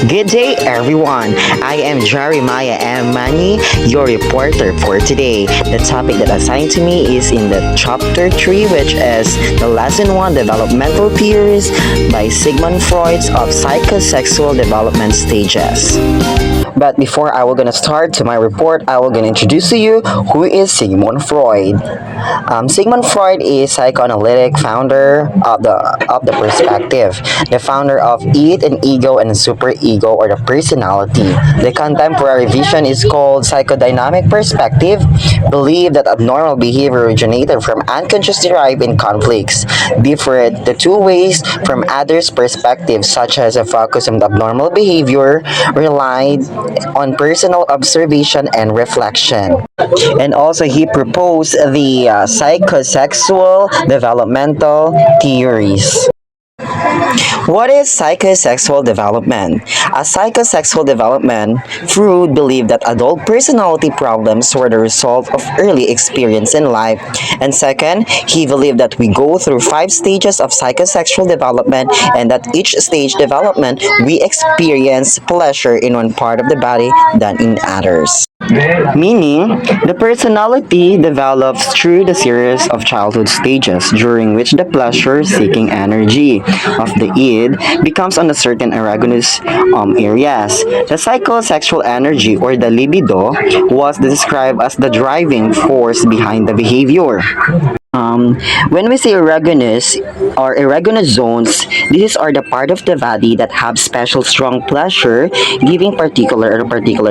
Good day, everyone. I am Jeremiah M. Mani, your reporter for today. The topic that assigned to me is in the chapter 3, which is the lesson 1 developmental theories by Sigmund Freud of psychosexual development stages. But before I will gonna start to my report, I will gonna introduce to you who is Sigmund Freud. Sigmund Freud is psychoanalytic founder of the perspective, the founder of id and ego and superego or the personality. The contemporary vision is called psychodynamic perspective, believe that abnormal behavior originated from unconscious derived in conflicts, different the two ways from others' perspectives, such as a focus on abnormal behavior relied on personal observation and reflection. And also, he proposed the psychosexual developmental theories. What is psychosexual development? As psychosexual development, Freud believed that adult personality problems were the result of early experience in life. And second, he believed that we go through 5 stages of psychosexual development and that each stage development we experience pleasure in one part of the body than in others. Meaning, the personality develops through the series of childhood stages during which the pleasure-seeking energy of the id becomes on a certain erogenous areas. The psychosexual energy or the libido was described as the driving force behind the behavior. When we say erogenous or erogenous zones, these are the part of the body that have special strong pleasure giving particular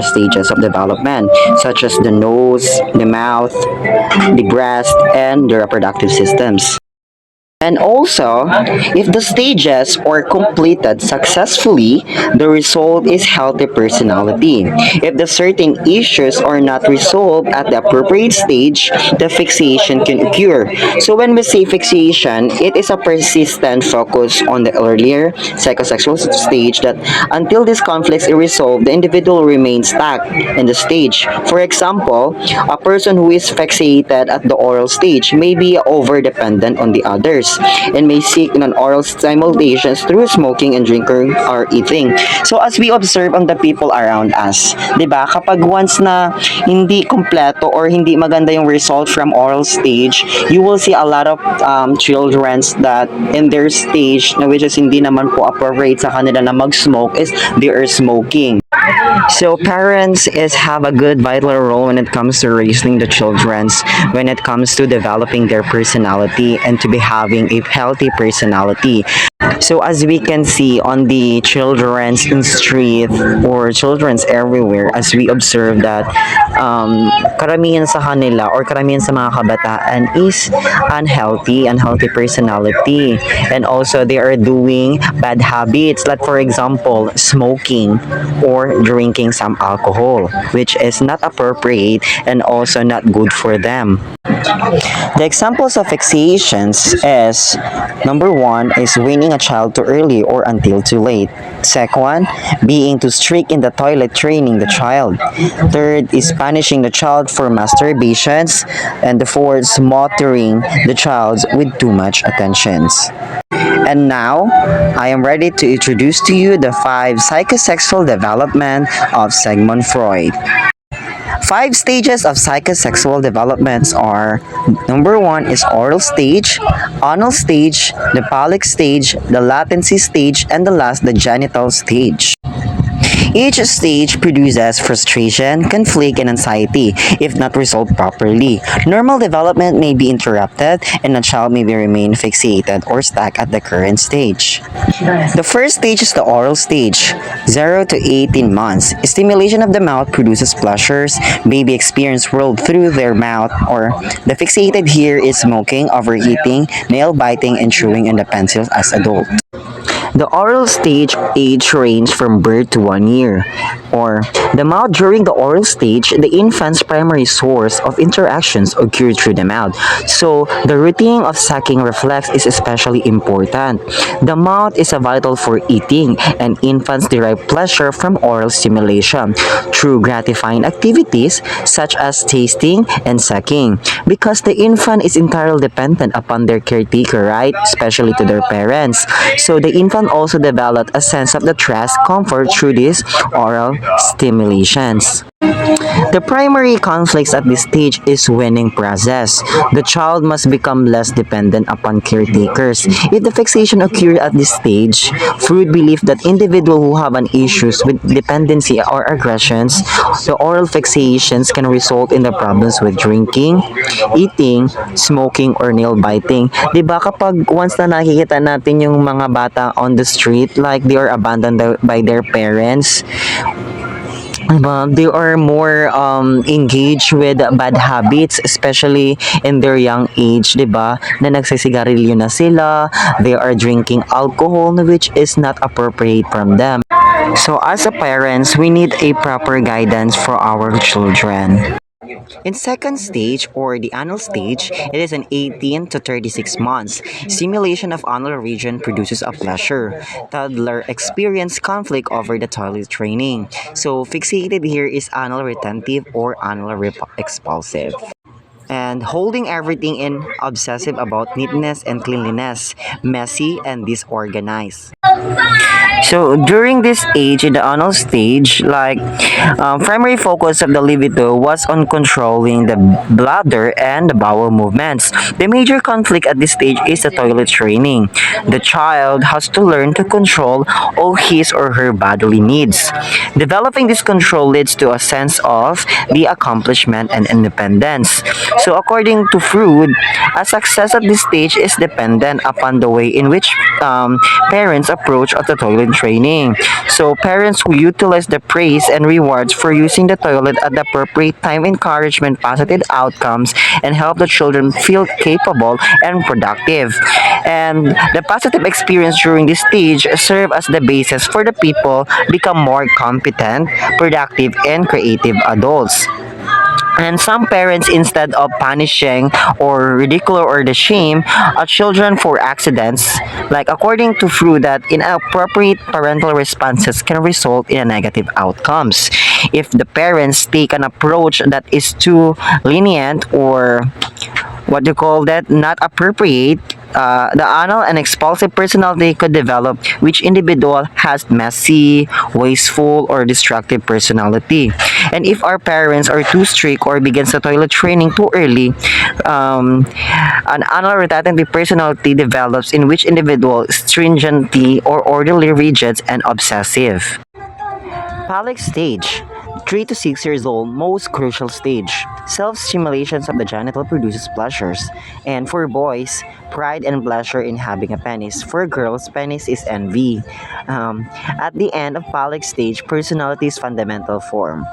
stages of development, such as the nose, the mouth, the breast, and the reproductive systems. And also, if the stages are completed successfully, the result is healthy personality. If the certain issues are not resolved at the appropriate stage, the fixation can occur. So when we say fixation, it is a persistent focus on the earlier psychosexual stage that until these conflicts are resolved, the individual remains stuck in the stage. For example, a person who is fixated at the oral stage may be over-dependent on the others and may seek non-oral stimulations through smoking and drinking or eating. So as we observe on the people around us, 'di ba? Kapag once na hindi kompleto or hindi maganda yung result from oral stage, you will see a lot of childrens that in their stage na which is hindi naman po appropriate sa kanila na mag-smoke is they are smoking. So parents is have a good vital role when it comes to raising the childrens, when it comes to developing their personality and to be having a healthy personality. So as we can see on the children's in street or children's everywhere, as we observe that karamihan sa kanila or karamihan sa mga kabataan is unhealthy personality, and also they are doing bad habits like for example smoking or drinking some alcohol, which is not appropriate and also not good for them. The examples of fixations is number 1 is weaning a child too early or until too late. Second, being too strict in the toilet training the child. Third is punishing the child for masturbations. And the fourth, mothering the child with too much attentions. And now, I am ready to introduce to you the 5 psychosexual development of Sigmund Freud. 5 stages of psychosexual developments are: number 1 is oral stage, anal stage, the phallic stage, the latency stage, and the last, the genital stage. Each stage produces frustration, conflict, and anxiety if not resolved properly. Normal development may be interrupted and a child may remain fixated or stuck at the current stage. The first stage is the oral stage, 0 to 18 months. Stimulation of the mouth produces pleasures. Baby experience rolled through their mouth, or the fixated here is smoking, overeating, nail biting, and chewing on the pencils as adults. The oral stage age range from birth to 1 year, or The mouth during the oral stage, the infant's primary source of interactions occur through the mouth. So, the routine of sucking reflex is especially important. The mouth is vital for eating, and infants derive pleasure from oral stimulation through gratifying activities such as tasting and sucking. Because the infant is entirely dependent upon their caretaker, right? Especially to their parents. So the infant also developed a sense of the trust, comfort through these oral stimulations. The primary conflicts at this stage is winning process. The child must become less dependent upon caretakers. If the fixation occurs at this stage, Freud believed that individuals who have an issues with dependency or aggressions, the oral fixations can result in the problems with drinking, eating, smoking, or nail biting. 'Di ba kapag once na nakikita natin yung mga bata on the street, like they are abandoned by their parents, they are more engaged with bad habits, especially in their young age, 'di ba? Na nagsisigarilyo na sila, they are drinking alcohol which is not appropriate from them. So as a parents, we need a proper guidance for our children. In second stage or the anal stage, it is an 18 to 36 months. Stimulation of anal region produces a pleasure. Toddler experience conflict over the toilet training. So fixated here is anal retentive or anal expulsive. And holding everything in, obsessive about neatness and cleanliness, messy and disorganized. So during this age, in the anal stage, primary focus of the libido was on controlling the bladder and the bowel movements. The major conflict at this stage is the toilet training. The child has to learn to control all his or her bodily needs. Developing this control leads to a sense of the accomplishment and independence. So according to Freud, a success at this stage is dependent upon the way in which parents approach at the toilet training. So parents who utilize the praise and rewards for using the toilet at the appropriate time encouragement positive outcomes and help the children feel capable and productive. And the positive experience during this stage serve as the basis for the people become more competent, productive, and creative adults. And some parents, instead of punishing or ridicule or the shame children for accidents, like according to Freud, that inappropriate parental responses can result in a negative outcomes. If the parents take an approach that is too lenient or what do you call that, not appropriate, the anal and expulsive personality could develop, which individual has messy, wasteful, or destructive personality. And if our parents are too strict or begins the toilet training too early, an anal retentive personality develops in which individual is stringently or orderly, rigid, and obsessive. Phallic stage, 3 to 6 years old, most crucial stage. Self-stimulations of the genital produces pleasures. And for boys, pride and pleasure in having a penis. For girls, penis is envy. At the end of phallic stage, personality's fundamental form.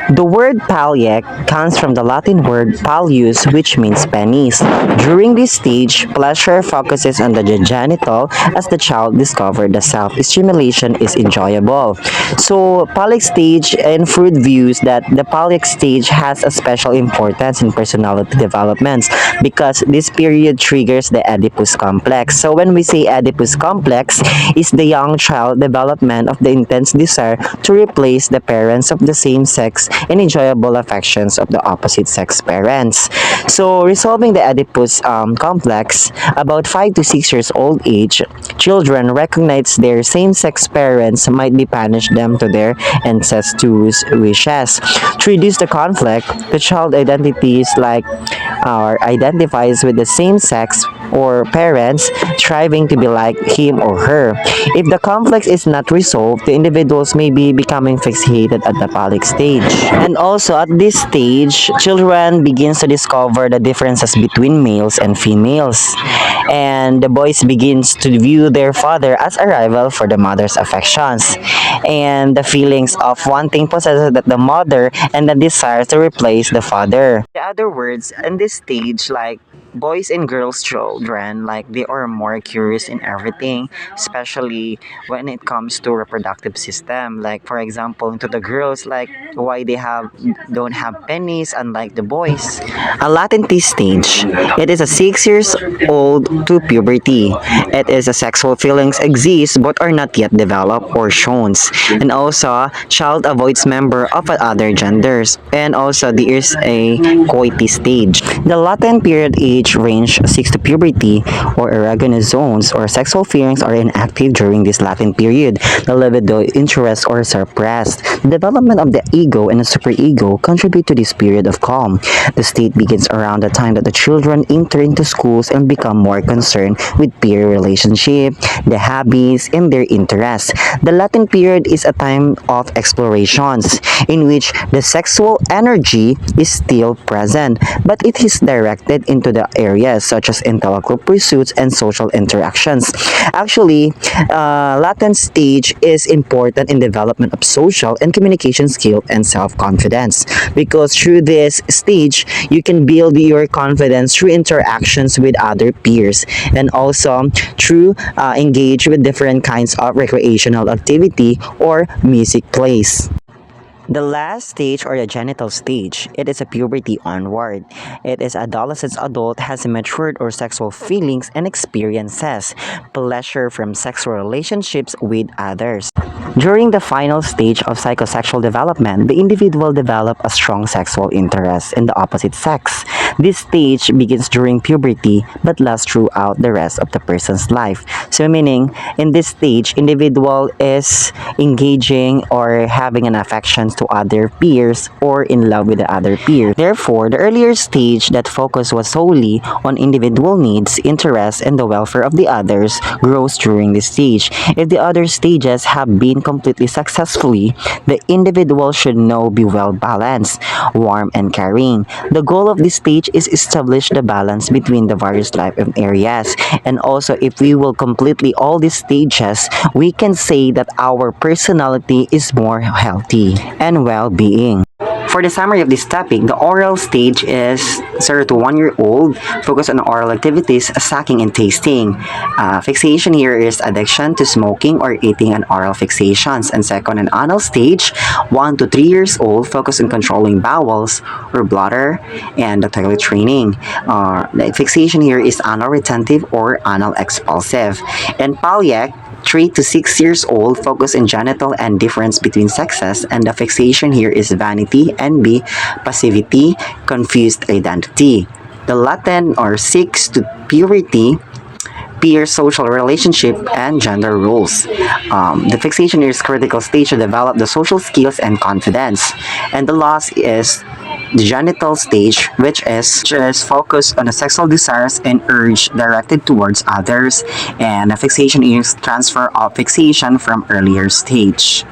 The word palliac comes from the Latin word pallius, which means penis. During this stage, pleasure focuses on the genital as the child discovers the self-stimulation is enjoyable. So, palliac stage, and Freud views that the palliac stage has a special importance in personality developments because this period triggers the Oedipus complex. So, when we say Oedipus complex, is the young child development of the intense desire to replace the parents of the same sex and enjoyable affections of the opposite sex parents. So, resolving the Oedipus complex, about 5 to 6 years old age, children recognize their same-sex parents might be punished them to their incestuous wishes. To reduce the conflict, the child identities or identifies with the same sex or parents, striving to be like him or her. If the conflict is not resolved, the individuals may be becoming fixated at the phallic stage. And also at this stage, children begins to discover the differences between males and females. And the boys begins to view their father as a rival for the mother's affections. And the feelings of wanting possesses the mother and the desire to replace the father. In other words, in this stage, like boys and girls children, like they are more curious in everything, especially when it comes to reproductive system. Like for example, into the girls, like why they have don't have pennies, unlike the boys. A latent stage. It is a 6 years old to puberty. It is a sexual feelings exist but are not yet developed or shown. And also, child avoids member of other genders. And also, there is a coitus stage. The latent period age range 6 to puberty or erogenous zones or sexual feelings are inactive during this latent period. The libido, interest, or suppressed. The development of the ego and the superego contribute to this period of calm. The state begins around the time that the children enter into schools and become more concerned with peer relationship, the hobbies, and their interests. The latent period is a time of explorations in which the sexual energy is still present, but it is directed into the areas such as intellectual pursuits and social interactions. Actually, latent stage is important in development of social and communication skill and self-confidence because through this stage you can build your confidence through interactions with other peers and also through engage with different kinds of recreational activity or music plays. The last stage or the genital stage, it is a puberty onward. It is adolescence adult has matured or sexual feelings and experiences, pleasure from sexual relationships with others. During the final stage of psychosexual development, the individual develop a strong sexual interest in the opposite sex. This stage begins during puberty but lasts throughout the rest of the person's life. So meaning, in this stage, individual is engaging or having an affection to other peers or in love with the other peers. Therefore, the earlier stage that focus was solely on individual needs, interests, and the welfare of the others grows during this stage. If the other stages have been completely successfully, the individual should now be well balanced, warm, and caring. The goal of this stage is establish the balance between the various life areas. And also, if we will completely all these stages, we can say that our personality is more healthy and well-being. For the summary of this topic, the oral stage is 0 to 1 year old, focus on oral activities, sucking and tasting. Fixation here is addiction to smoking or eating and oral fixations. And second, an anal stage, 1 to 3 years old, focus on controlling bowels or bladder and the toilet training. The fixation here is anal retentive or anal expulsive. And palliac, 3 to 6 years old, focus in genital and difference between sexes, and the fixation here is vanity, envy, passivity, confused identity. The latent or 6 to puberty, peer social relationship and gender roles. The fixation here is critical stage to develop the social skills and confidence. And the loss is the genital stage, which is focused on the sexual desires and urge directed towards others, and the fixation is transfer of fixation from earlier stage.